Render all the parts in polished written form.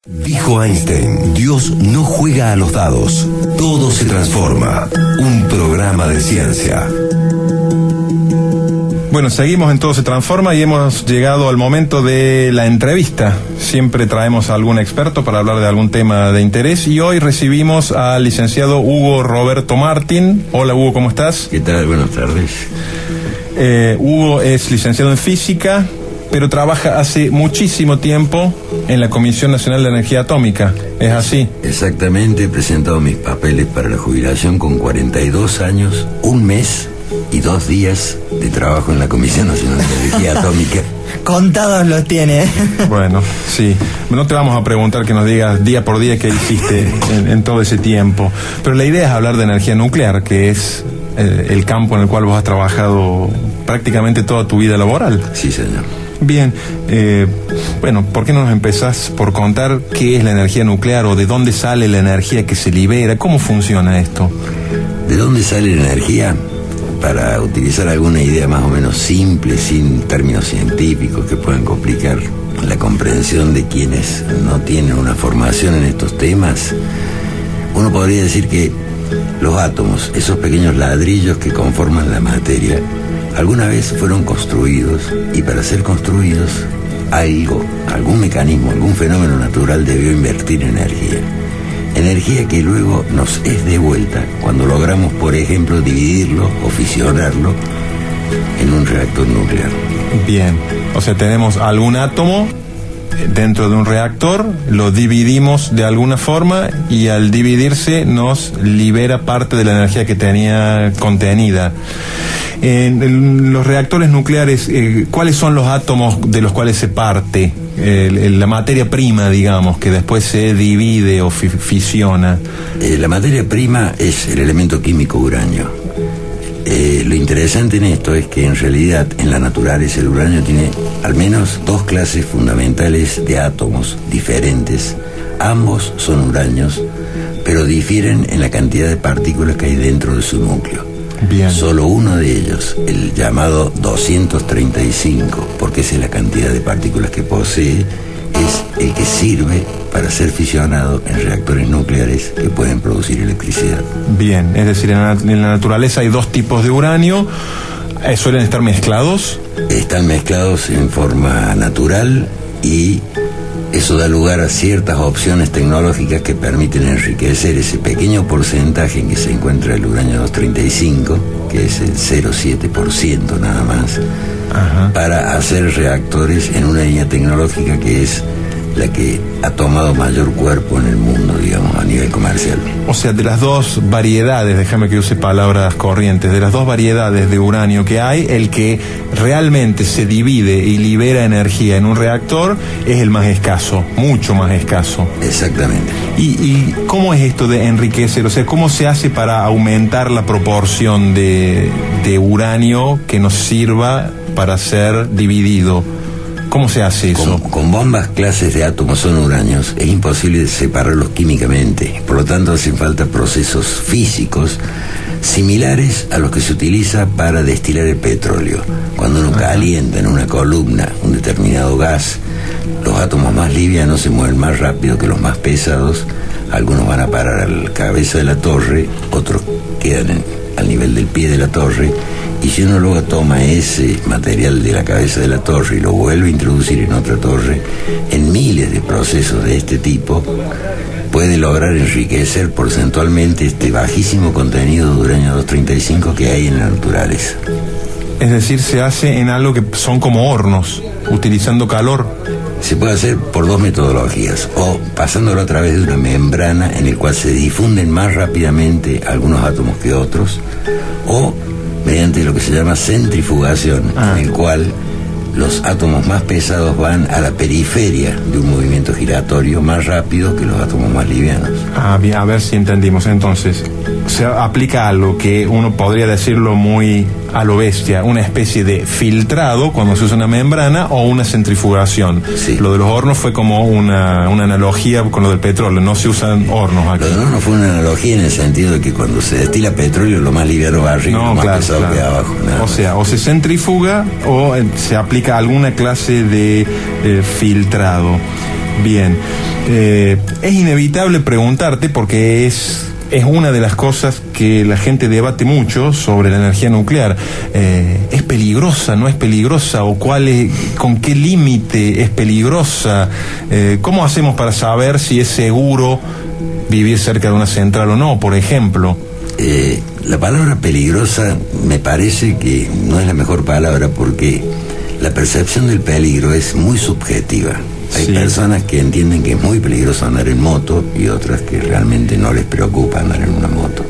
Dijo Einstein, Dios no juega a los dados, todo se transforma. Un programa de ciencia. Bueno, seguimos en Todo se transforma y hemos llegado al momento de la entrevista. Siempre traemos a algún experto para hablar de algún tema de interés y hoy recibimos al licenciado Hugo Roberto Martín. Hola Hugo, ¿cómo estás? ¿Qué tal? Buenas tardes. Hugo es licenciado en física, pero trabaja hace muchísimo tiempo en la Comisión Nacional de Energía Atómica. ¿Es así? Exactamente, he presentado mis papeles para la jubilación con 42 años, un mes y 2 días de trabajo en la Comisión Nacional de Energía Atómica. Contados los tiene. Bueno, sí. No te vamos a preguntar que nos digas día por día qué hiciste en todo ese tiempo. Pero la idea es hablar de energía nuclear, que es el campo en el cual vos has trabajado prácticamente toda tu vida laboral. Sí, señor. Bien, bueno, ¿por qué no nos empezás por contar qué es la energía nuclear o de dónde sale la energía que se libera? ¿Cómo funciona esto? ¿De dónde sale la energía? Para utilizar alguna idea más o menos simple, sin términos científicos que puedan complicar la comprensión de quienes no tienen una formación en estos temas, uno podría decir que los átomos, esos pequeños ladrillos que conforman la materia, alguna vez fueron construidos y para ser construidos algún mecanismo, algún fenómeno natural debió invertir energía. Energía que luego nos es devuelta cuando logramos, por ejemplo, dividirlo o fisionarlo en un reactor nuclear. Bien, o sea, tenemos algún átomo dentro de un reactor, lo dividimos de alguna forma y al dividirse nos libera parte de la energía que tenía contenida. En los reactores nucleares, ¿cuáles son los átomos de los cuales se parte? La materia prima, digamos, que después se divide o fisiona. La materia prima es el elemento químico uranio. Lo interesante en esto es que en realidad en la naturaleza el uranio tiene al menos 2 clases fundamentales de átomos diferentes. Ambos son uranios, pero difieren en la cantidad de partículas que hay dentro de su núcleo. Bien. Solo uno de ellos, el llamado 235, porque esa es la cantidad de partículas que posee, es el que sirve para ser fisionado en reactores nucleares que pueden producir electricidad. Bien, es decir, en la naturaleza hay 2 tipos de uranio, ¿suelen estar mezclados? Están mezclados en forma natural y eso da lugar a ciertas opciones tecnológicas que permiten enriquecer ese pequeño porcentaje en que se encuentra el uranio 235, que es el 0,7% nada más. Ajá. Para hacer reactores en una línea tecnológica que es la que ha tomado mayor cuerpo en el mundo, digamos, a nivel comercial. O sea, de las 2 variedades, déjame que use palabras corrientes, de las 2 variedades de uranio que hay, el que realmente se divide y libera energía en un reactor es el más escaso, mucho más escaso. Exactamente. ¿Y cómo es esto de enriquecer? O sea, ¿cómo se hace para aumentar la proporción de uranio que nos sirva para ser dividido? ¿Cómo se hace eso? Con bombas clases de átomos son uranios, es imposible separarlos químicamente. Por lo tanto, hacen falta procesos físicos similares a los que se utiliza para destilar el petróleo. Cuando uno calienta en una columna un determinado gas, los átomos más livianos se mueven más rápido que los más pesados. Algunos van a parar a la cabeza de la torre, otros quedan al nivel del pie de la torre. Y si uno luego toma ese material de la cabeza de la torre y lo vuelve a introducir en otra torre, en miles de procesos de este tipo, puede lograr enriquecer porcentualmente este bajísimo contenido de uranio 235 que hay en la naturaleza. Es decir, se hace en algo que son como hornos, utilizando calor. Se puede hacer por 2 metodologías, o pasándolo a través de una membrana en el cual se difunden más rápidamente algunos átomos que otros, o mediante lo que se llama centrifugación, en el cual los átomos más pesados van a la periferia de un movimiento giratorio más rápido que los átomos más livianos. Bien, a ver si entendimos. Entonces, se aplica algo que uno podría decirlo muy a lo bestia, una especie de filtrado cuando se usa una membrana o una centrifugación. Sí. Lo de los hornos fue como una analogía con lo del petróleo, no se usan hornos aquí. Lo de los hornos fue una analogía en el sentido de que cuando se destila petróleo lo más liviano va arriba, lo más pesado queda abajo. O sea, o se centrifuga o se aplica alguna clase de filtrado. Bien. Es inevitable preguntarte, porque es una de las cosas que la gente debate mucho sobre la energía nuclear. ¿Es peligrosa, no es peligrosa? ¿O con qué límite es peligrosa? ¿Cómo hacemos para saber si es seguro vivir cerca de una central o no, por ejemplo? La palabra peligrosa me parece que no es la mejor palabra, porque la percepción del peligro es muy subjetiva. Hay personas que entienden que es muy peligroso andar en moto y otras que realmente no les preocupa andar en una moto.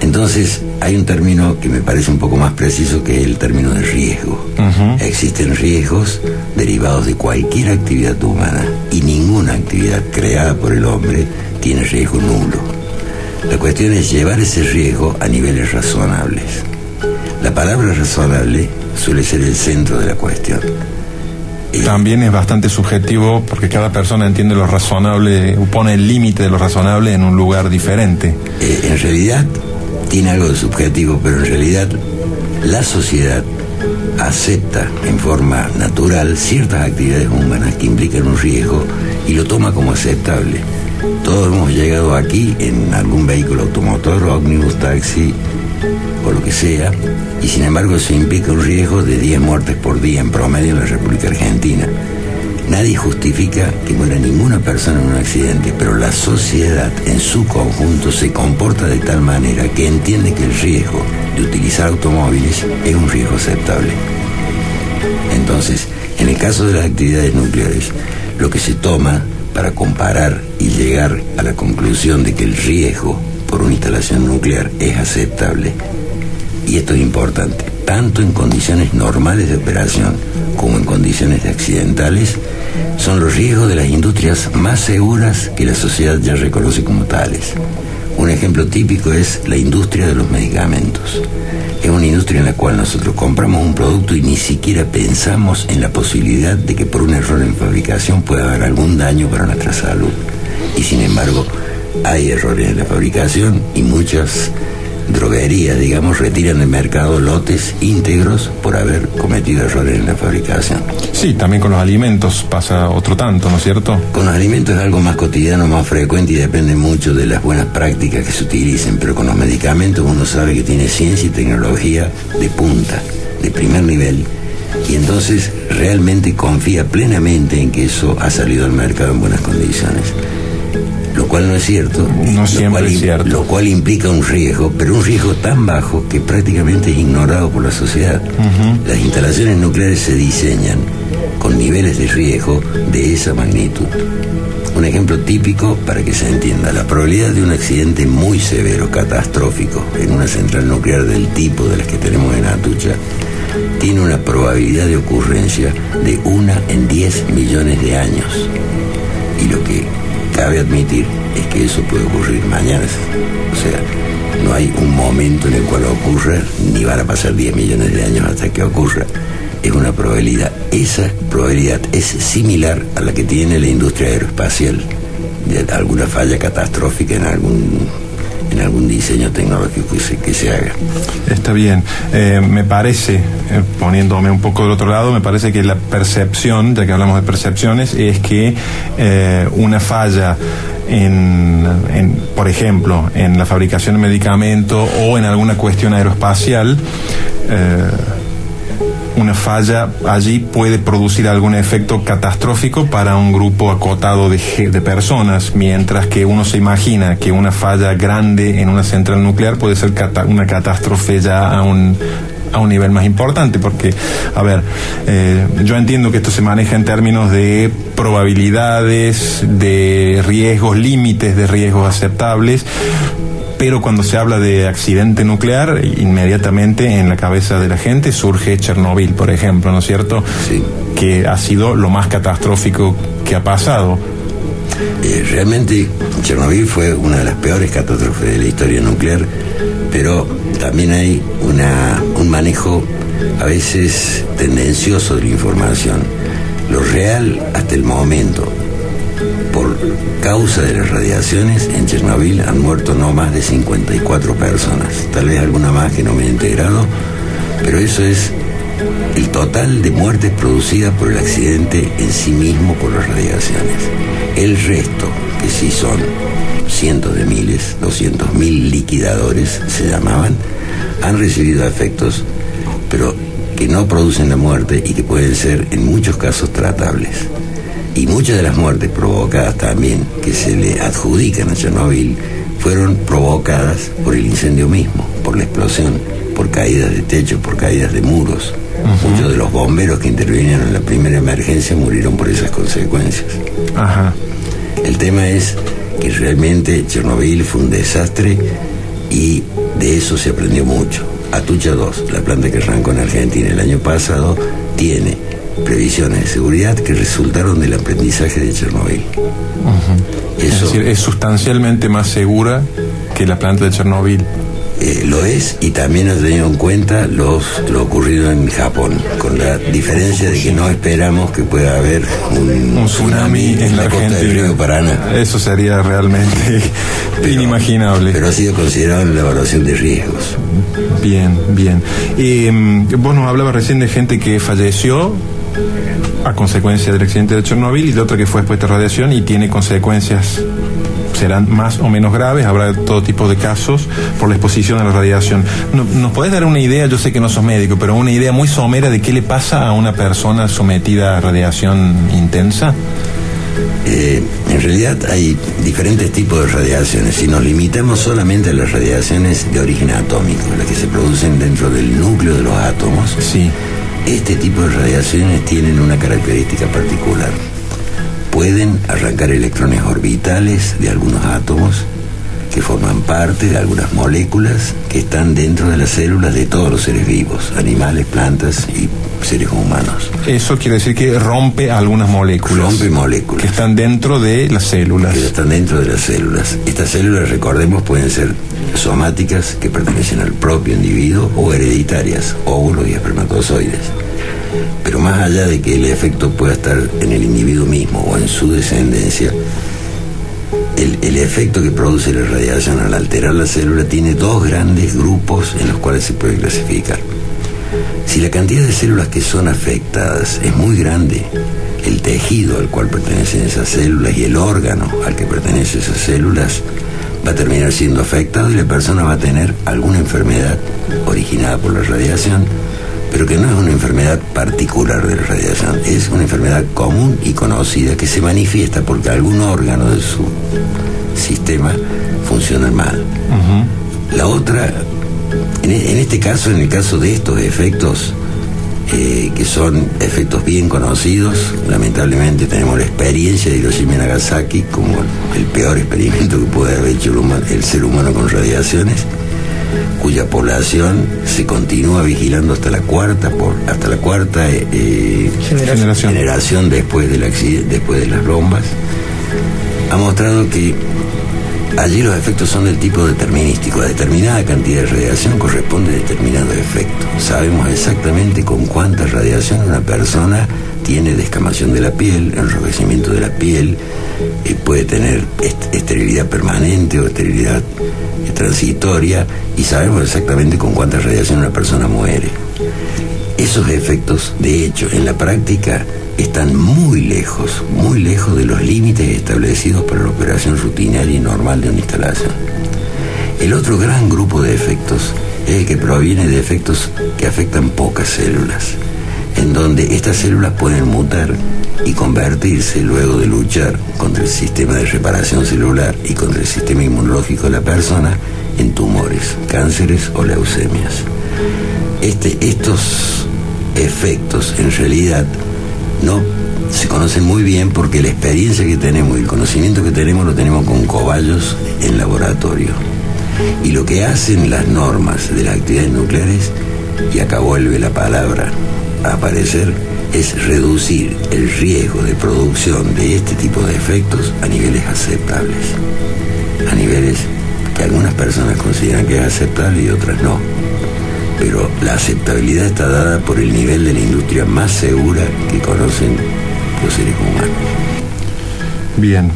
Entonces hay un término que me parece un poco más preciso, que es el término de riesgo. Existen riesgos derivados de cualquier actividad humana, y ninguna actividad creada por el hombre tiene riesgo nulo. La cuestión es llevar ese riesgo a niveles razonables. La palabra razonable suele ser el centro de la cuestión. También es bastante subjetivo, porque cada persona entiende lo razonable, pone el límite de lo razonable en un lugar diferente. En realidad tiene algo de subjetivo, pero en realidad la sociedad acepta en forma natural ciertas actividades humanas que implican un riesgo y lo toma como aceptable. Todos hemos llegado aquí en algún vehículo automotor, ómnibus, taxi o lo que sea, y sin embargo eso implica un riesgo de 10 muertes por día en promedio en la República Argentina. Nadie justifica que muera ninguna persona en un accidente, pero la sociedad en su conjunto se comporta de tal manera que entiende que el riesgo de utilizar automóviles es un riesgo aceptable. Entonces, en el caso de las actividades nucleares, lo que se toma para comparar y llegar a la conclusión de que el riesgo por una instalación nuclear es aceptable, y esto es importante, tanto en condiciones normales de operación como en condiciones accidentales, son los riesgos de las industrias más seguras que la sociedad ya reconoce como tales. Un ejemplo típico es la industria de los medicamentos. Es una industria en la cual nosotros compramos un producto y ni siquiera pensamos en la posibilidad de que por un error en fabricación pueda haber algún daño para nuestra salud. Y sin embargo, hay errores en la fabricación, y muchas droguerías, digamos, retiran del mercado lotes íntegros por haber cometido errores en la fabricación. Sí, también con los alimentos pasa otro tanto, ¿no es cierto? Con los alimentos es algo más cotidiano, más frecuente, y depende mucho de las buenas prácticas que se utilicen, pero con los medicamentos uno sabe que tiene ciencia y tecnología de punta, de primer nivel, y entonces realmente confía plenamente en que eso ha salido al mercado en buenas condiciones. Lo cual no es cierto, no siempre es cierto. Lo cual implica un riesgo, pero un riesgo tan bajo que prácticamente es ignorado por la sociedad. Las instalaciones nucleares se diseñan con niveles de riesgo de esa magnitud. Un ejemplo típico para que se entienda: la probabilidad de un accidente muy severo, catastrófico, en una central nuclear del tipo de las que tenemos en Atucha, tiene una probabilidad de ocurrencia de 1 en 10 millones de años. Y lo que cabe admitir es que eso puede ocurrir mañana. O sea, no hay un momento en el cual ocurra, ni van a pasar 10 millones de años hasta que ocurra. Es una probabilidad. Esa probabilidad es similar a la que tiene la industria aeroespacial, de alguna falla catastrófica en algún diseño tecnológico que se haga. Está bien. Me parece, poniéndome un poco del otro lado, me parece que la percepción, ya que hablamos de percepciones, es que una falla por ejemplo, en la fabricación de medicamentos o en alguna cuestión aeroespacial, una falla allí puede producir algún efecto catastrófico para un grupo acotado de personas, mientras que uno se imagina que una falla grande en una central nuclear puede ser una catástrofe ya a un nivel más importante, porque, a ver, yo entiendo que esto se maneja en términos de probabilidades, de riesgos, límites de riesgos aceptables, pero cuando se habla de accidente nuclear, inmediatamente en la cabeza de la gente surge Chernobyl, por ejemplo, ¿no es cierto? Sí. Que ha sido lo más catastrófico que ha pasado. Realmente Chernobyl fue una de las peores catástrofes de la historia nuclear, pero también hay un manejo a veces tendencioso de la información. Lo real hasta el momento, por causa de las radiaciones, en Chernobyl han muerto no más de 54 personas, tal vez alguna más que no me he enterado, pero eso es el total de muertes producidas por el accidente en sí mismo por las radiaciones. El resto, que sí son cientos de miles, 200.000 liquidadores se llamaban, han recibido efectos, pero que no producen la muerte y que pueden ser en muchos casos tratables. Y muchas de las muertes provocadas también, que se le adjudican a Chernobyl, fueron provocadas por el incendio mismo, por la explosión, por caídas de techo, por caídas de muros. Uh-huh. Muchos de los bomberos que intervinieron en la primera emergencia murieron por esas consecuencias. Ajá. El tema es que realmente Chernobyl fue un desastre y de eso se aprendió mucho. Atucha 2, la planta que arrancó en Argentina el año pasado, tiene previsiones de seguridad que resultaron del aprendizaje de Chernobyl. Uh-huh. Es decir, es sustancialmente más segura que la planta de Chernobyl. Lo es, y también ha tenido en cuenta lo ocurrido en Japón, con la diferencia de que no esperamos que pueda haber un tsunami en la costa del río Paraná. Eso sería realmente inimaginable. Pero ha sido considerado en la evaluación de riesgos. Bien, bien. Vos nos hablabas recién de gente que falleció a consecuencia del accidente de Chernobyl y de otra que fue expuesta a radiación y tiene consecuencias. Serán más o menos graves, habrá todo tipo de casos por la exposición a la radiación. ¿Nos podés dar una idea? Yo sé que no sos médico, pero una idea muy somera de qué le pasa a una persona sometida a radiación intensa. En realidad hay diferentes tipos de radiaciones. Si nos limitamos solamente a las radiaciones de origen atómico, las que se producen dentro del núcleo de los átomos, sí. Este tipo de radiaciones tienen una característica particular. Pueden arrancar electrones orbitales de algunos átomos que forman parte de algunas moléculas que están dentro de las células de todos los seres vivos, animales, plantas y seres humanos. Eso quiere decir que rompe algunas moléculas. Rompe moléculas. Que están dentro de las células. Que están dentro de las células. Estas células, recordemos, pueden ser somáticas, que pertenecen al propio individuo, o hereditarias, óvulos y espermatozoides. Pero más allá de que el efecto pueda estar en el individuo mismo o en su descendencia, el efecto que produce la radiación al alterar la célula tiene dos grandes grupos en los cuales se puede clasificar. Si la cantidad de células que son afectadas es muy grande, el tejido al cual pertenecen esas células y el órgano al que pertenecen esas células va a terminar siendo afectado y la persona va a tener alguna enfermedad originada por la radiación, pero que no es una enfermedad particular de la radiación, es una enfermedad común y conocida que se manifiesta porque algún órgano de su sistema funciona mal. Uh-huh. La otra, en este caso, en el caso de estos efectos, que son efectos bien conocidos, lamentablemente tenemos la experiencia de Hiroshima y Nagasaki como el peor experimento que puede haber hecho el ser humano con radiaciones, cuya población se continúa vigilando hasta la cuarta generación después del accidente, después de las bombas. Ha mostrado que allí los efectos son del tipo determinístico. A determinada cantidad de radiación corresponde determinado efecto. Sabemos exactamente con cuánta radiación una persona tiene descamación de la piel, enrojecimiento de la piel, puede tener esterilidad permanente o esterilidad transitoria, y sabemos exactamente con cuánta radiación una persona muere. Esos efectos, de hecho, en la práctica están muy lejos de los límites establecidos para la operación rutinaria y normal de una instalación. El otro gran grupo de efectos es el que proviene de efectos que afectan pocas células, en donde estas células pueden mutar y convertirse, luego de luchar contra el sistema de reparación celular y contra el sistema inmunológico de la persona, en tumores, cánceres o leucemias. Estos efectos en realidad no se conocen muy bien porque la experiencia que tenemos y el conocimiento que tenemos lo tenemos con cobayos en laboratorio. Y lo que hacen las normas de las actividades nucleares, y acá vuelve la palabra a aparecer, es reducir el riesgo de producción de este tipo de efectos a niveles aceptables, a niveles que algunas personas consideran que es aceptable y otras no. Pero la aceptabilidad está dada por el nivel de la industria más segura que conocen los seres humanos. Bien,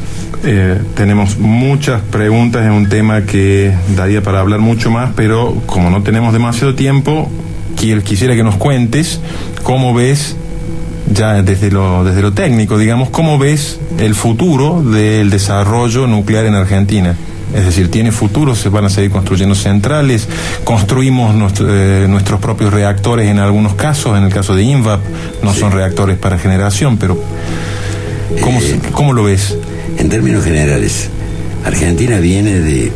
tenemos muchas preguntas, es un tema que daría para hablar mucho más, pero como no tenemos demasiado tiempo, quisiera que nos cuentes cómo ves, ya desde lo técnico, digamos, cómo ves el futuro del desarrollo nuclear en Argentina. Es decir, ¿tiene futuro? ¿Se van a seguir construyendo centrales? ¿Construimos nuestros propios reactores en algunos casos? En el caso de INVAP no son reactores para generación, pero ¿cómo lo ves? En términos generales, Argentina viene de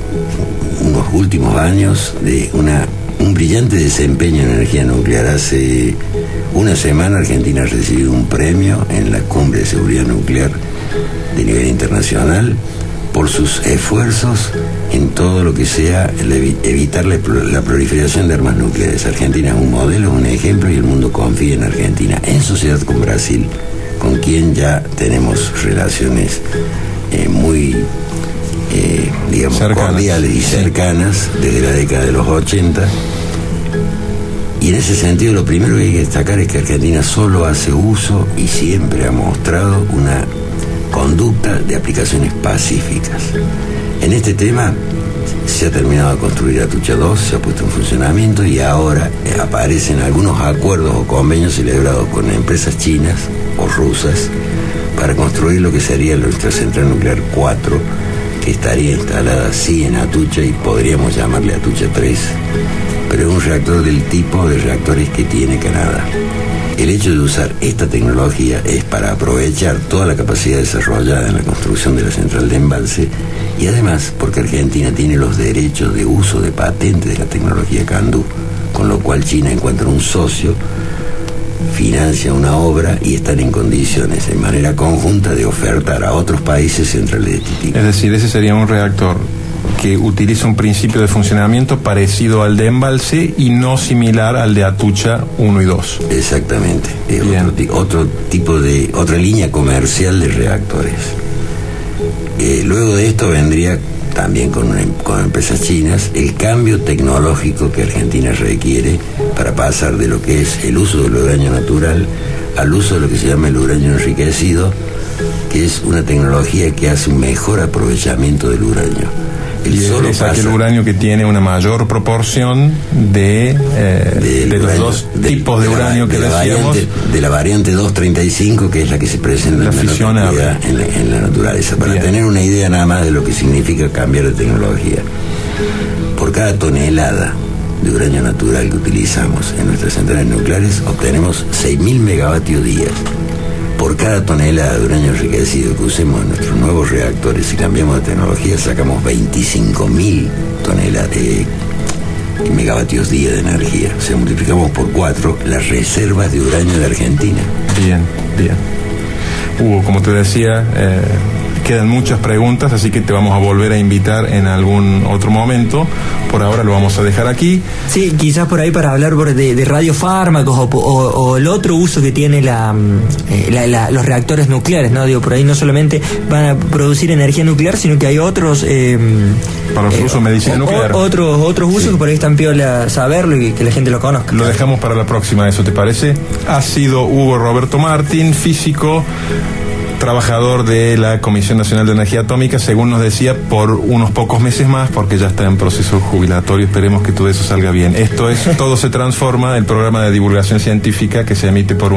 unos últimos años de un brillante desempeño en energía nuclear. Hace una semana Argentina recibió un premio en la Cumbre de Seguridad Nuclear de nivel internacional por sus esfuerzos en todo lo que sea evitar la proliferación de armas nucleares. Argentina es un modelo, un ejemplo, y el mundo confía en Argentina, en sociedad con Brasil, con quien ya tenemos relaciones muy digamos, cordiales y cercanas desde la década de los 80. Y en ese sentido lo primero que hay que destacar es que Argentina solo hace uso y siempre ha mostrado una conducta de aplicaciones pacíficas. En este tema se ha terminado de construir Atucha 2, se ha puesto en funcionamiento y ahora aparecen algunos acuerdos o convenios celebrados con empresas chinas o rusas para construir lo que sería nuestra central nuclear 4, que estaría instalada sí en Atucha y podríamos llamarle Atucha 3, pero es un reactor del tipo de reactores que tiene Canadá. El hecho de usar esta tecnología es para aprovechar toda la capacidad desarrollada en la construcción de la central de embalse y además porque Argentina tiene los derechos de uso de patente de la tecnología CANDU, con lo cual China encuentra un socio, financia una obra y están en condiciones de manera conjunta de ofertar a otros países centrales de este tipo. Es decir, ese sería un reactor que utiliza un principio de funcionamiento parecido al de embalse y no similar al de Atucha 1 y 2. Exactamente, otra línea comercial de reactores. Luego de esto vendría también con empresas chinas el cambio tecnológico que Argentina requiere para pasar de lo que es el uso del uranio natural al uso de lo que se llama el uranio enriquecido, que es una tecnología que hace un mejor aprovechamiento del uranio. Es aquel uranio que tiene una mayor proporción de los dos tipos de uranio que decíamos. De la variante 235, que es la que se presenta en la naturaleza. Para tener una idea nada más de lo que significa cambiar de tecnología. Por cada tonelada de uranio natural que utilizamos en nuestras centrales nucleares, obtenemos 6.000 megavatios día. Por cada tonelada de uranio enriquecido que usemos en nuestros nuevos reactores y cambiamos de tecnología, sacamos 25.000 megavatios día de energía. O sea, multiplicamos por 4 las reservas de uranio de Argentina. Bien. Hugo, como te decía, quedan muchas preguntas, así que te vamos a volver a invitar en algún otro momento. Por ahora lo vamos a dejar aquí. Sí, quizás por ahí para hablar de radiofármacos o el otro uso que tiene los reactores nucleares, ¿no? Digo, por ahí no solamente van a producir energía nuclear, sino que hay otros para su uso en medicina nuclear. Otros usos que por ahí están piola saberlo y que la gente lo conozca. Lo dejamos para la próxima, ¿eso te parece? Ha sido Hugo Roberto Martín, físico, trabajador de la Comisión Nacional de Energía Atómica, según nos decía, por unos pocos meses más, porque ya está en proceso jubilatorio. Esperemos que todo eso salga bien. Esto es Todo se transforma, el programa de divulgación científica que se emite por